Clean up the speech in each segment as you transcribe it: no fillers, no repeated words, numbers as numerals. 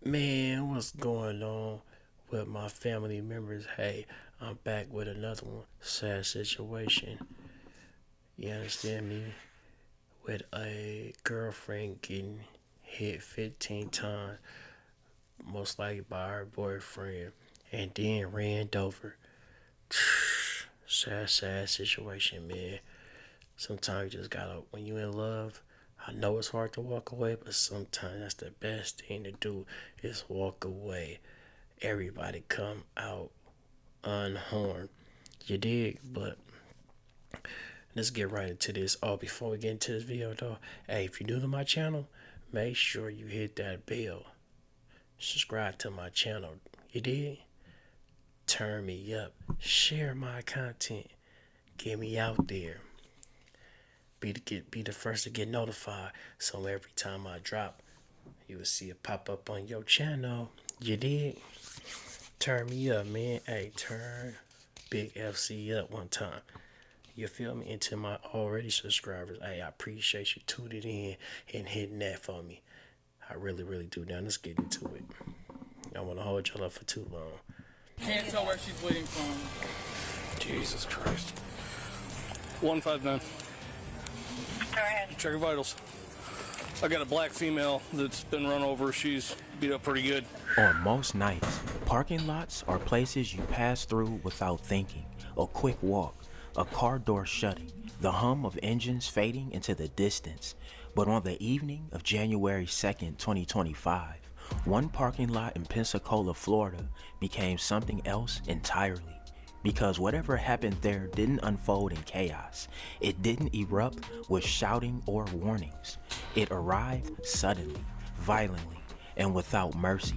Man, what's going on with my family members? Hey, I'm back with another one. Sad situation. You understand me? With a girlfriend getting hit 15 times, most likely by her boyfriend, and then ran over. Sad situation, man. Sometimes you just gotta, when you in love, I know it's hard to walk away, but sometimes that's the best thing to do is walk away. Everybody come out unharmed. You dig? But let's get right into this. Oh, before we get into this video though, hey, if you're new to my channel, make sure you hit that bell. Subscribe to my channel. You dig? Turn me up. Share my content. Get me out there. Be the first to get notified. So every time I drop, you will see it pop up on your channel. You dig? Turn me up, man. Hey, turn Big FC up one time. You feel me? And to my already subscribers, hey, I appreciate you tuning in and hitting that for me. I really do. Now let's get into it. I want to hold y'all up for too long. Can't tell where she's bleeding from. Jesus Christ. 159. Go ahead. Check her vitals. I got a black female that's been run over. She's beat up pretty good. On most nights, parking lots are places you pass through without thinking. A quick walk, a car door shutting, the hum of engines fading into the distance. But on the evening of January 2nd, 2025, one parking lot in Pensacola, Florida became something else entirely. Because whatever happened there didn't unfold in chaos. It didn't erupt with shouting or warnings. It arrived suddenly, violently, and without mercy.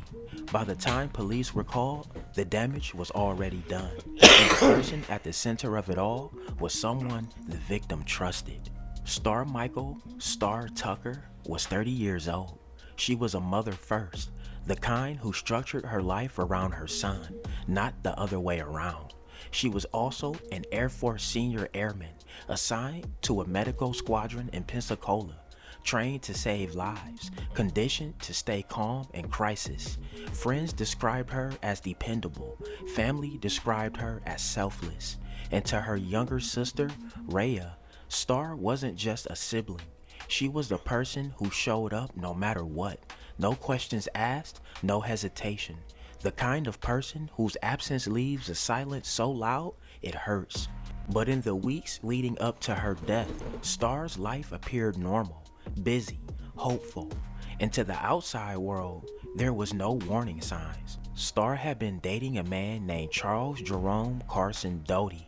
By the time police were called, the damage was already done. And the person at the center of it all was someone the victim trusted. Star Michael Star Tucker was 30 years old. She was a mother first, the kind who structured her life around her son, not the other way around. She was also an Air Force senior airman assigned to a medical squadron in Pensacola, trained to save lives, conditioned to stay calm in crisis. Friends described her as dependable, family described her as selfless, and to her younger sister, Rhea, Star wasn't just a sibling. She was the person who showed up no matter what, no questions asked, no hesitation. The kind of person whose absence leaves a silence so loud it hurts. But in the weeks leading up to her death, Star's life appeared normal, busy, hopeful. And to the outside world, there was no warning signs. Star had been dating a man named Charles Jerome Carson Doty.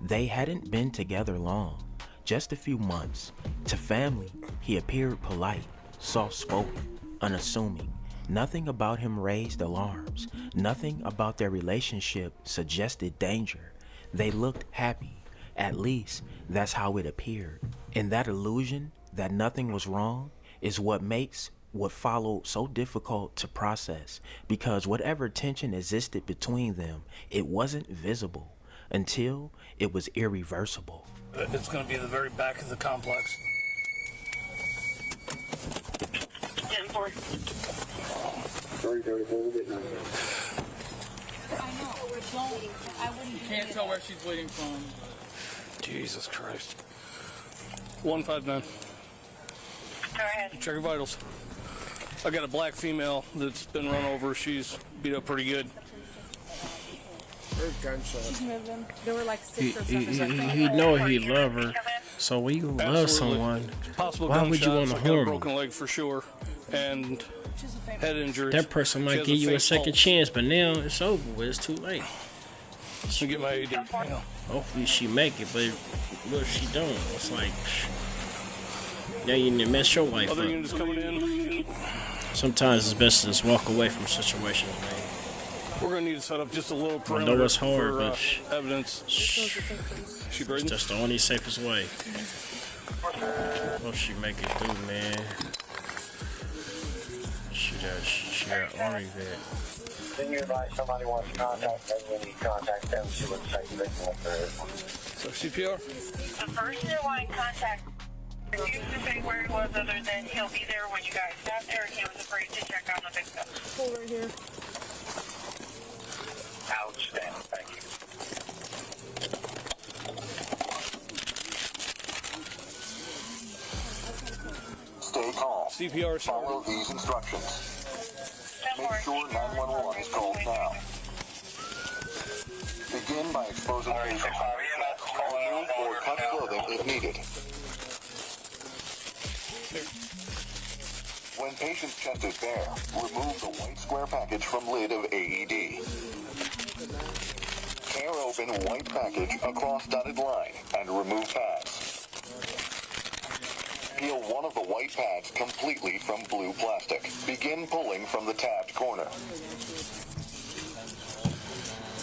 They hadn't been together long, just a few months. To family, he appeared polite, soft-spoken, unassuming. Nothing about him raised alarms. Nothing about their relationship suggested danger. They looked happy. At least, that's how it appeared. And that illusion that nothing was wrong is what makes what followed so difficult to process, because whatever tension existed between them, it wasn't visible until it was irreversible. It's going to be the very back of the complex. 10-4. 30-34, we'll get 9. I know. I wouldn't. Can't tell where she's bleeding from. Jesus Christ. 159. Go ahead. Check her vitals. I got a black female that's been run over. She's beat up pretty good. She's moving. There were like He, 6 or he, 7. he, he know he love her. So when you love Absolutely. someone, Possible why would you want gunshots. to I've got a harm broken them? leg for sure, and head injuries. That person She might has give you a faint second pulse. chance, but now it's over with. It's too late. Let me get my AD. Hang on. Hopefully she make it, but what if she don't? It's like, now you need to mess your life Other up. units coming in. Sometimes it's best to just walk away from situations, man. We're gonna need to set up just a little I perimeter know it's hard, for but evidence. She it's breathing? just the only safest way. What she make it through, man? She got Ari vet. Then you advise somebody wants to contact them, when you contact them, see what site they can look for. So CPR? The person you want in contact. refused to say where he was other than he'll be there when you guys got there, and he was afraid to check on the victim. Pull right here. Outstanding. Thank you. Stay calm. CPR Follow started. these instructions. Don't Make worry, sure 911 is called now. Begin by exposing patient. Remove or cut clothing if needed. When patient's chest is bare, remove the white square package from lid of AED. Tear open white package across dotted line and remove pads. Peel one of the white pads completely from blue plastic. Begin pulling from the tabbed corner.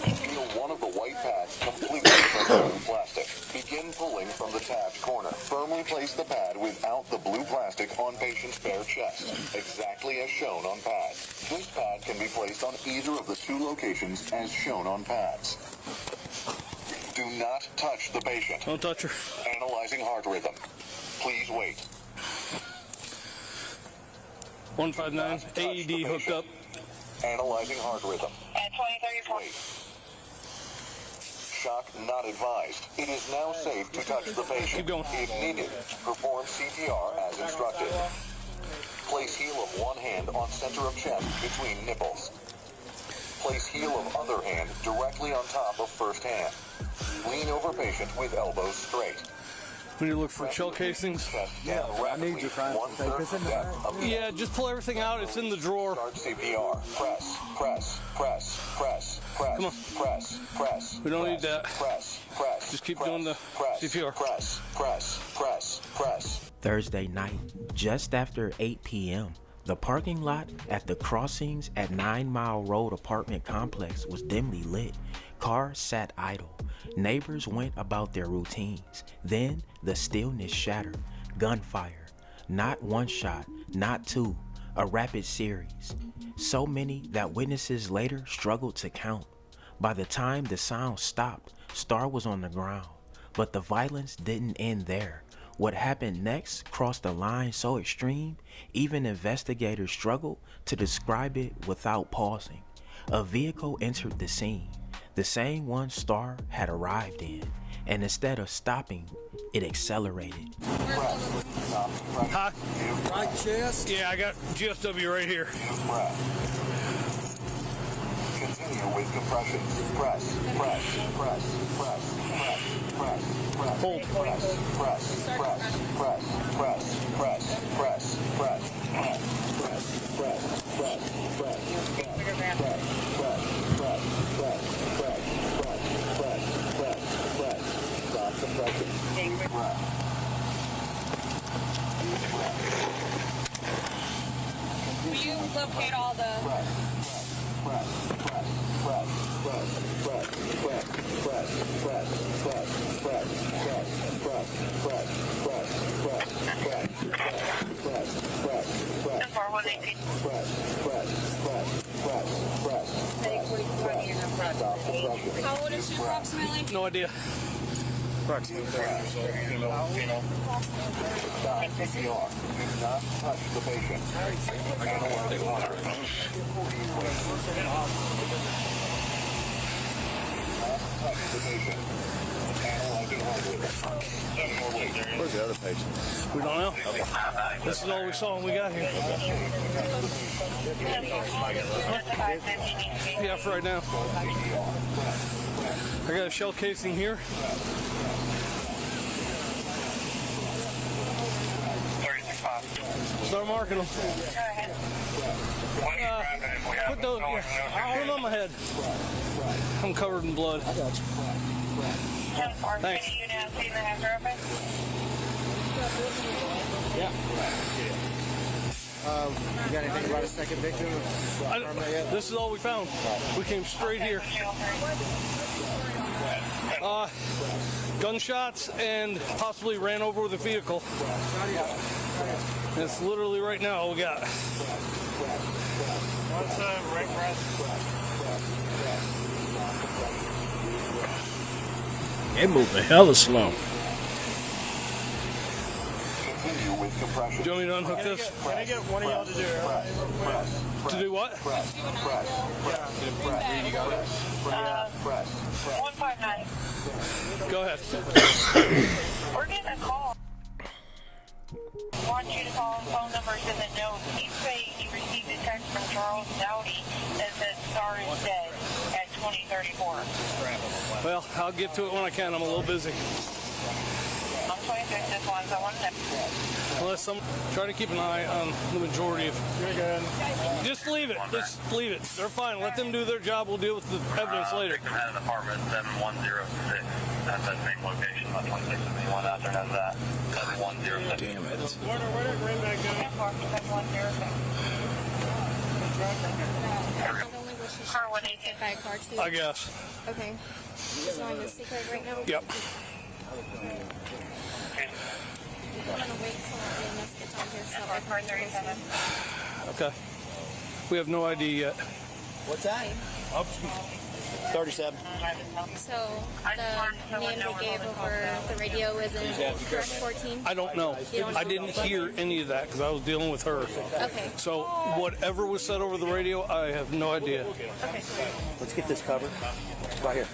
Peel one of the white pads completely from blue plastic. Begin pulling from the tabbed corner. Firmly place the pad without the blue plastic on patient's bare chest, exactly as shown on pad. This pad can be placed on either of the two locations as shown on pads. Do not touch the patient. Don't touch her. Analyzing heart rhythm. Please wait. 159, AED hooked up. Analyzing heart rhythm. At 2034. Wait. Shock not advised. It is now safe to touch the patient. Keep going. If needed, perform CPR as instructed. Place heel of one hand on center of chest between nipples. Place heel of other hand directly on top of first hand. Lean over patient with elbows straight. We need to look for shell casings. Yeah, I need you trying to take this in there. Yeah, just pull everything out. It's in the drawer. Start CPR. Press, press, press, press, press, Come on. press, press. We don't press, need that. Press, press. Just keep press, doing the press, CPR. Press, press, press, press. Thursday night, just after 8 p.m., the parking lot at the Crossings at 9 Mile Road apartment complex was dimly lit. Cars sat idle. Neighbors went about their routines. Then the stillness shattered. Gunfire. Not one shot, not two, a rapid series. So many that witnesses later struggled to count. By the time the sound stopped, Star was on the ground. But the violence didn't end there. What happened next crossed a line so extreme, even investigators struggled to describe it without pausing. A vehicle entered the scene, the same one Star had arrived in, and instead of stopping, it accelerated. Huh? Right chest. Yeah, I got GSW right here. Breath. Continue with compressions. Press, press, press, press, press, press, press. Hold. Press, press, press, press, press, press, press, press, press, press, press, press, press, stop compression. Breath. Will you locate all the... How old is she approximately? No idea. Approximately 30 years old. Female. Stop CPR. Do not touch the patient. Analyzing heart rhythm. Touch the patient. Analyzing heart rhythm. Where's the other patient? We don't know. This is all we saw when we got here. Yeah, for right now. I got a shell casing here. Start marking them. Put those, put them on my head. I'm covered in blood. Thanks. You now see the head You got anything about a second victim? This is all we found. We came straight here. Gunshots and possibly ran over with a vehicle. That's literally right now all we got. What's right press? It moving hella slow. compression. Do you want me to unhook this? Can I get one of y'all to do it? To do what? Press. There you go. Press. 159. Go ahead. We're getting a call. Want you to call phone numbers in the note. He's saying he received a text from Charles Dowdy that says Star is dead at 2034. Well, I'll get to it when I can. I'm a little busy. I'm 26 this one, so I want to know. Unless some try to keep an eye on the majority of. You're good. Just leave it. Just leave it. They're fine. Let them do their job. We'll deal with the evidence later. Victim had an apartment 7106 at that same location. About 26 of anyone out there has that. 7106. Damn it. Where did Ray back go? 7106. Car when they hit by a car too. I guess. Okay. Just knowing the secret right now. Yep. I'm gonna wait till EMS gets on here so I Car can 37. Okay. We have no ID yet. What's that? 37. So the name they gave over the radio is in correct 14. I don't know. I didn't hear any of that because I was dealing with her. Okay. So whatever was said over the radio, I have no idea. Okay. Let's get this covered. Right here.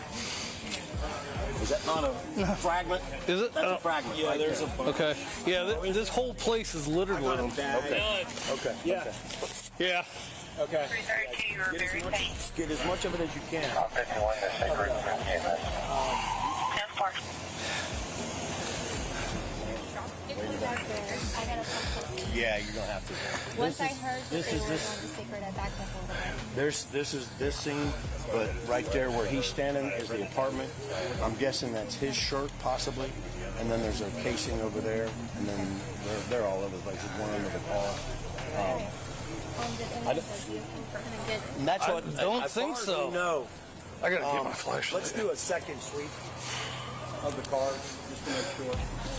Is that not a fragment? Is it? That's a fragment. Yeah, there's a. Okay. Yeah, this whole place is littered with them. Okay. Okay. Yeah. Yeah. Okay. 332, you were very faint. Get as much of it as you can. 51 to Sacred. 10-4. If we got there, I gotta talk to Yeah, you're gonna have to. Once I heard that they were on the secret, I backed up a little bit. This is this scene, but right there where he's standing is the apartment. I'm guessing that's his shirt, possibly. And then there's a casing over there, and then they're all over the place. There's one under the car. And that's what. I don't think so. No. I gotta get my flashlight. Let's do a second sweep of the car just to make sure.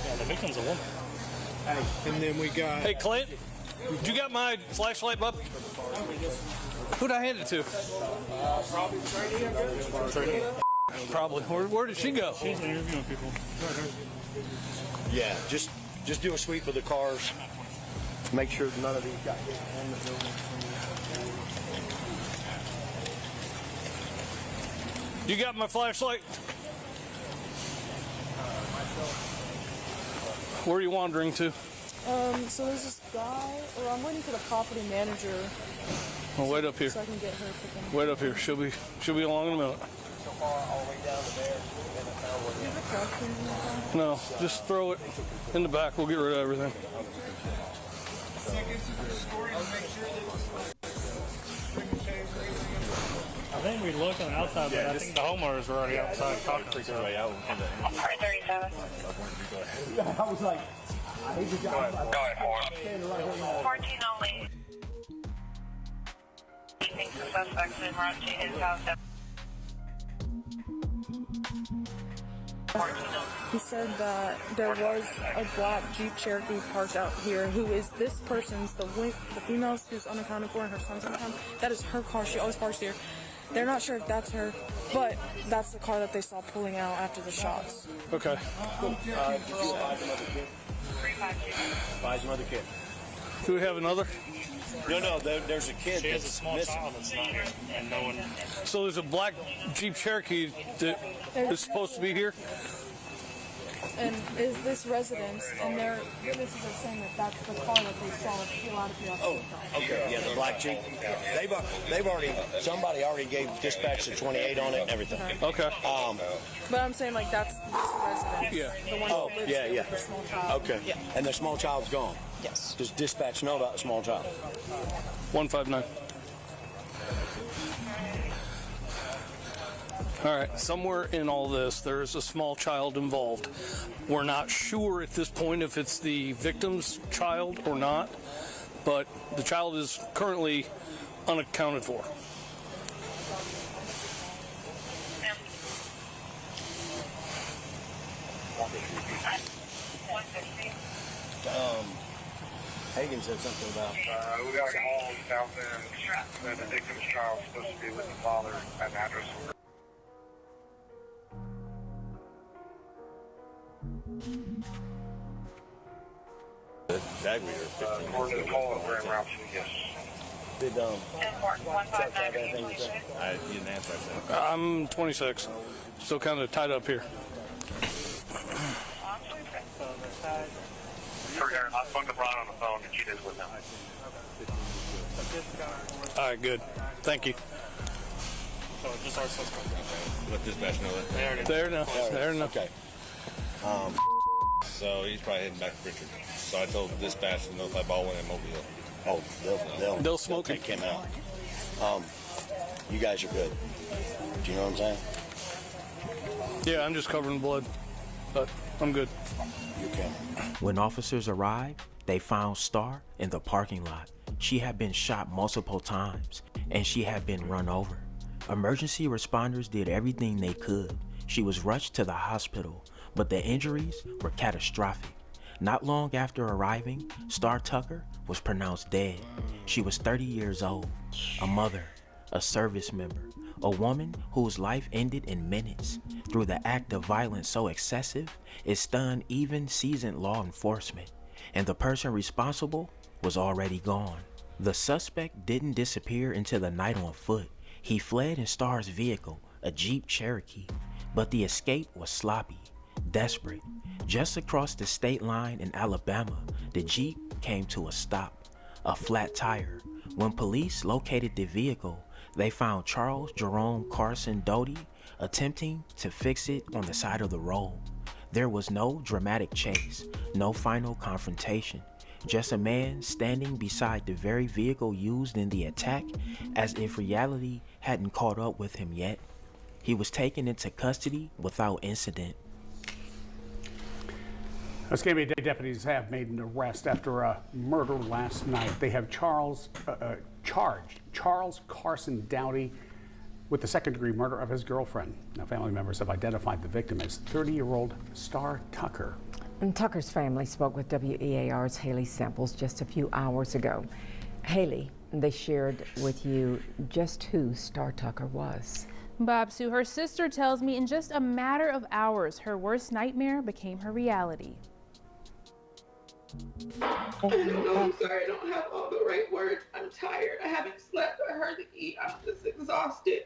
Yeah, the victim's a woman. Hey, and then we got. Hey, Clint, you got my flashlight, bub? Who'd I hand it to? Probably. Where did she go? She's interviewing people. Yeah, just do a sweep of the cars. Make sure none of these guys get in the building. You got my flashlight? Where are you wandering to? So there's this guy, or I'm waiting for the property manager Oh, wait up here. so I can get her picking. Wait up here. She'll be along in a minute. No, just throw it in the back. We'll get rid of everything. I think we looked on the outside, but I think the homeowners were already outside talking to each other. 37. I was like, I hate to go. 14 only. He thinks the suspect's in run to his house. 14 only. He said that there was a black Jeep Cherokee parked out here who is this person's, the female who's unaccounted for and her son's unaccounted. That is her car. She always parks here. They're not sure if that's her, but that's the car that they saw pulling out after the shots. Okay. Buys another kid. Do we have another? No, there's a kid. She has a that's small missing. child that's not here, and no one. So there's a black Jeep Cherokee that is supposed to be here? And is this residence, and their witnesses are saying that that's the car that they saw pull out of the Oh, okay. Yeah, the black Jeep. Somebody already gave dispatch to 28 on it and everything. Okay. But I'm saying like that's this residence. Yeah. The one Oh, that lives yeah, here yeah. with the small child. Okay. Yeah. And the small child's gone. Yes. Does dispatch know about the small child? 159. All right, somewhere in all this, there is a small child involved. We're not sure at this point if it's the victim's child or not, but the child is currently unaccounted for. Hagen said something about. We got a call south end that the victim's child is supposed to be with the father at an address. tag reader 15 We're minutes just ago. calling Grand Route, yes. Did Chuck have anything to say? I didn't answer that. I'm 26. Still kind of tied up here. I spoke to Brian on the phone, and she is with him. All right, good. Thank you. So just our suspect. Let dispatch know that. There enough. Okay. So he's probably heading back to Richard. So I told dispatch to notify Baldwin and Mobile. Oh, They'll smoke take him out. You guys are good. Do you know what I'm saying? Yeah, I'm just covered in blood, but I'm good. You can. When officers arrived, they found Star in the parking lot. She had been shot multiple times, and she had been run over. Emergency responders did everything they could. She was rushed to the hospital, but the injuries were catastrophic. Not long after arriving, Star Tucker was pronounced dead. She was 30 years old, a mother, a service member, a woman whose life ended in minutes through the act of violence so excessive it stunned even seasoned law enforcement, and the person responsible was already gone. The suspect didn't disappear into the night on foot. He fled in Star's vehicle, a Jeep Cherokee, but the escape was sloppy, desperate. Just across the state line in Alabama, the Jeep came to a stop, a flat tire. When police located the vehicle, they found Charles Jerome Carson Doty attempting to fix it on the side of the road. There was no dramatic chase, no final confrontation, just a man standing beside the very vehicle used in the attack, as if reality hadn't caught up with him yet. He was taken into custody without incident. Escambia Day deputies have made an arrest after a murder last night. They have charged Charles Carson Dowdy with the second-degree murder of his girlfriend. Now, family members have identified the victim as 30-year-old Star Tucker. And Tucker's family spoke with WEAR's Haley Samples just a few hours ago. Haley, they shared with you just who Star Tucker was. Bob Sue, her sister tells me in just a matter of hours, her worst nightmare became her reality. I don't know, I'm sorry, I don't have all the right words. I'm tired, I haven't slept, I hardly eat, I'm just exhausted.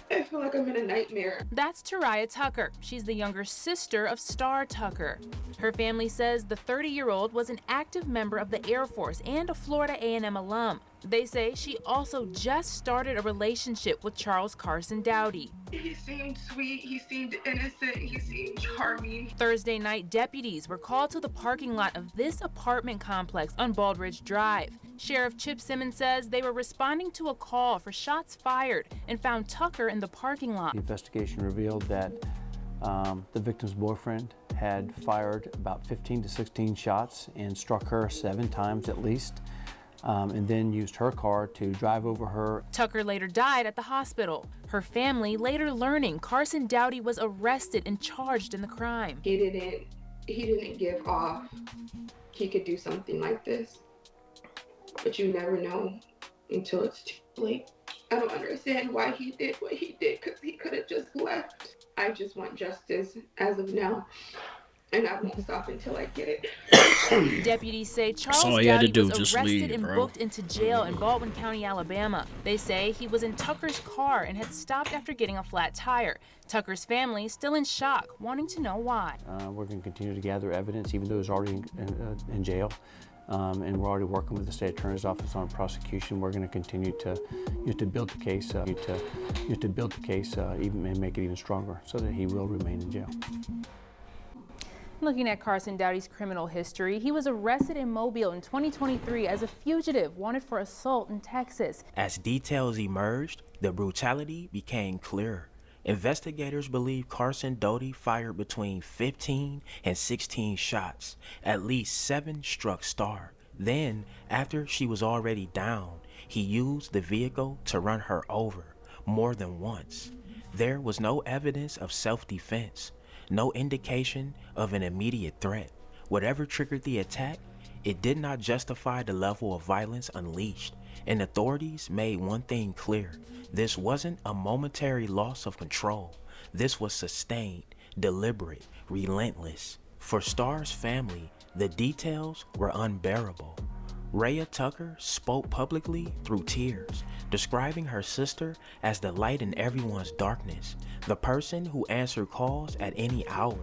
I feel like I'm in a nightmare. That's Tariah Tucker. She's the younger sister of Star Tucker. Her family says the 30-year-old was an active member of the Air Force and a Florida A&M alum. They say she also just started a relationship with Charles Carson Dowdy. He seemed sweet, he seemed innocent, he seemed charming. Thursday night, deputies were called to the parking lot of this apartment complex on Baldridge Drive. Sheriff Chip Simmons says they were responding to a call for shots fired and found Tucker in the parking lot. The investigation revealed that the victim's boyfriend had fired about 15 to 16 shots and struck her 7 times at least, and then used her car to drive over her. Tucker later died at the hospital. Her family later learning Carson Dowdy was arrested and charged in the crime. He didn't give off he could do something like this, but you never know until it's too late. I don't understand why he did what he did, because he could have just left. I just want justice as of now, and I won't stop until I get it. Deputies say Charles all he had to Dowdy do, was just arrested leave, and bro. booked into jail in Baldwin County, Alabama. They say he was in Tucker's car and had stopped after getting a flat tire. Tucker's family still in shock, wanting to know why. We're going to continue to gather evidence, even though he's already in jail. And we're already working with the state attorney's office on prosecution. We're going to continue to build the case, even and make it even stronger, so that he will remain in jail. Looking at Carson Dowdy's criminal history, he was arrested in Mobile in 2023 as a fugitive wanted for assault in Texas. As details emerged, the brutality became clearer. Investigators believe Carson Doty fired between 15 and 16 shots. At least 7 struck Star. Then, after she was already down, he used the vehicle to run her over more than once. There was no evidence of self-defense, no indication of an immediate threat. Whatever triggered the attack, it did not justify the level of violence unleashed, and authorities made one thing clear. This wasn't a momentary loss of control. This was sustained, deliberate, relentless, For Star's family, the details were unbearable. Rhea Tucker spoke publicly through tears, describing her sister as the light in everyone's darkness, the person who answered calls at any hour,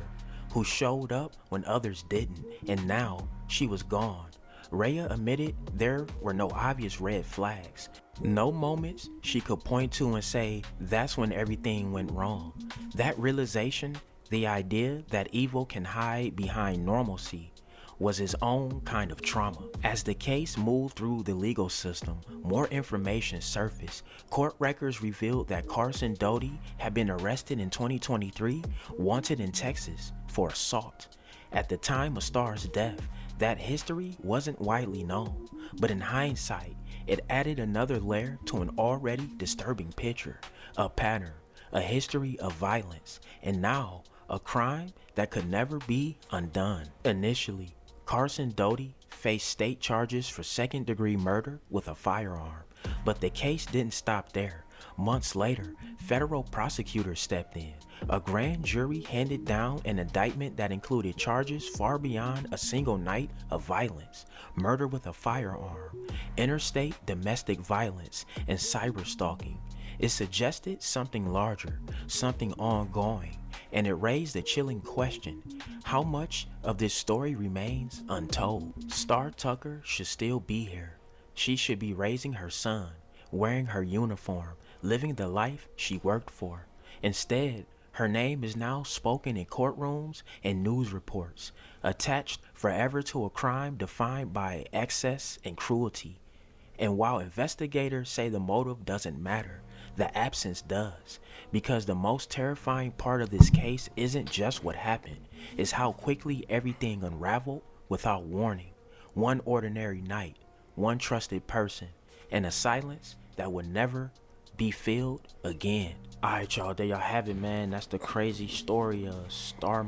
who showed up when others didn't, and now she was gone. Rhea admitted there were no obvious red flags, no moments she could point to and say, that's when everything went wrong. That realization, the idea that evil can hide behind normalcy, was his own kind of trauma. As the case moved through the legal system, more information surfaced. Court records revealed that Carson Doty had been arrested in 2023, wanted in Texas for assault. At the time of Star's death, that history wasn't widely known, but in hindsight, it added another layer to an already disturbing picture, a pattern, a history of violence, and now a crime that could never be undone. Initially, Carson Doty faced state charges for second-degree murder with a firearm, but the case didn't stop there. Months later, federal prosecutors stepped in. A grand jury handed down an indictment that included charges far beyond a single night of violence: murder with a firearm, interstate domestic violence, and cyberstalking. It suggested something larger, something ongoing, and it raised a chilling question: how much of this story remains untold? Star Tucker should still be here. She should be raising her son, wearing her uniform, living the life she worked for. Instead, her name is now spoken in courtrooms and news reports, attached forever to a crime defined by excess and cruelty. And while investigators say the motive doesn't matter, the absence does, because the most terrifying part of this case isn't just what happened, it's how quickly everything unraveled without warning. One ordinary night, one trusted person, and a silence that would never be filled again. Alright, y'all, there y'all have it, man. That's the crazy story of Star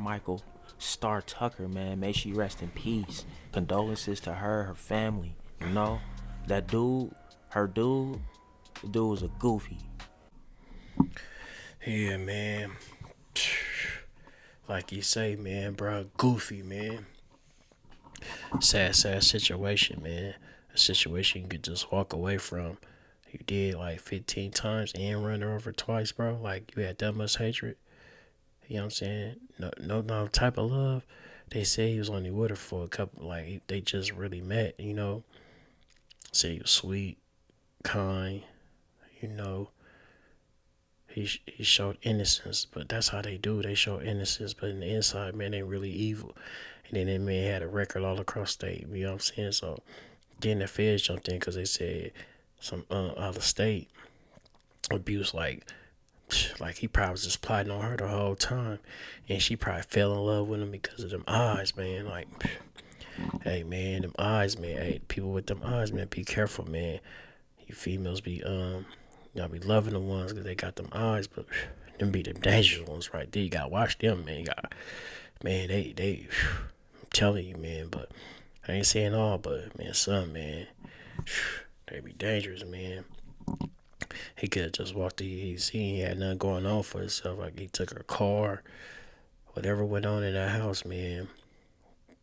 Tucker, man. May she rest in peace. Condolences to her family. You know, that dude, the dude was a goofy. Yeah, man. Like you say, man, bro, goofy, man. Sad situation, man. A situation you could just walk away from. You did like 15 times and run her over twice, bro. Like, you had that much hatred. You know what I'm saying? No type of love. They say he was only with her for a couple, like, they just really met, you know. Say he was sweet, kind, you know. He showed innocence, but that's how they do. They show innocence, but in the inside, man, they really evil. And then that man had a record all across state, you know what I'm saying? So then the feds jumped in because they said some out of state abuse, like he probably was just plotting on her the whole time, and she probably fell in love with him because of them eyes, man. Like, hey, man, them eyes, man. Hey, people with them eyes, man, be careful, man. You females be y'all be loving the ones because they got them eyes, but them be the dangerous ones right there. You gotta watch them, man. Man, they I'm telling you, man. But I ain't saying all, but man, some, man, they be dangerous, man. He could have just walked in. He seen he had nothing going on for himself. Like, he took her car, whatever went on in that house, man.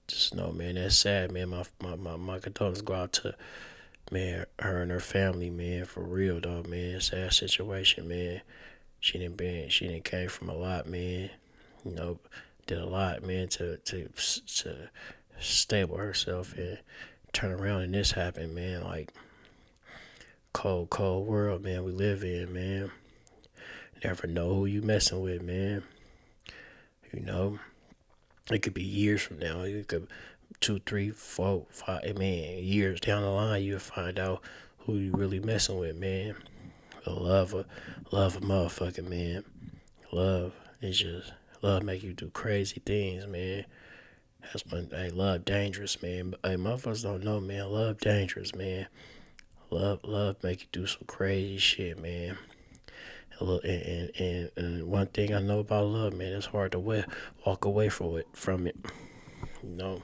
Just know, man, that's sad, man. My condolences go out to, man, her and her family, man, for real, though, man. Sad situation, man. She didn't came from a lot, man. You know, did a lot, man, to stable herself and turn around, and this happened, man. Like, cold world, man, we live in, man. Never know who you messing with, man. You know, it could be years from now. It could 2, 3, 4, 5, man, years down the line, you'll find out who you really messing with, man. Love a motherfucker, man. Love is just, love make you do crazy things, man. That's when, hey, love dangerous, man. But, hey, motherfuckers don't know, man. Love dangerous, man. Love make you do some crazy shit, man. And one thing I know about love, man, it's hard to walk away from it. You know,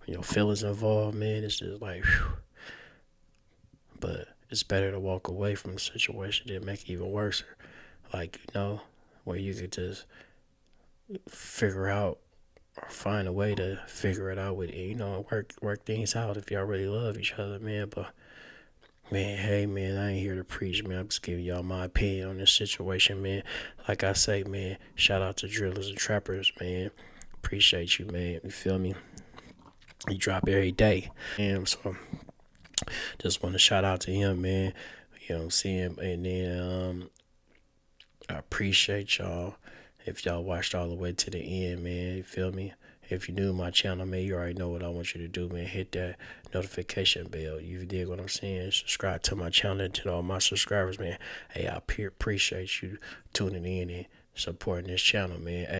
when your feelings involved, man, it's just like, whew. But it's better to walk away from a situation than make it even worse. Like, you know, where you could just figure out or find a way to figure it out with it, you know, work things out if y'all really love each other, man. But man, hey man, I ain't here to preach, man. I'm just giving y'all my opinion on this situation, man. Like I say, man, shout out to drillers and trappers, man. Appreciate you, man. You feel me? You drop every day. And so just want to shout out to him, man. You know what I'm saying? And then I appreciate y'all. If y'all watched all the way to the end, man, you feel me? If you're new to my channel, man, you already know what I want you to do, man. Hit that notification bell. You dig what I'm saying? Subscribe to my channel and to all my subscribers, man. Hey, I appreciate you tuning in and supporting this channel, man.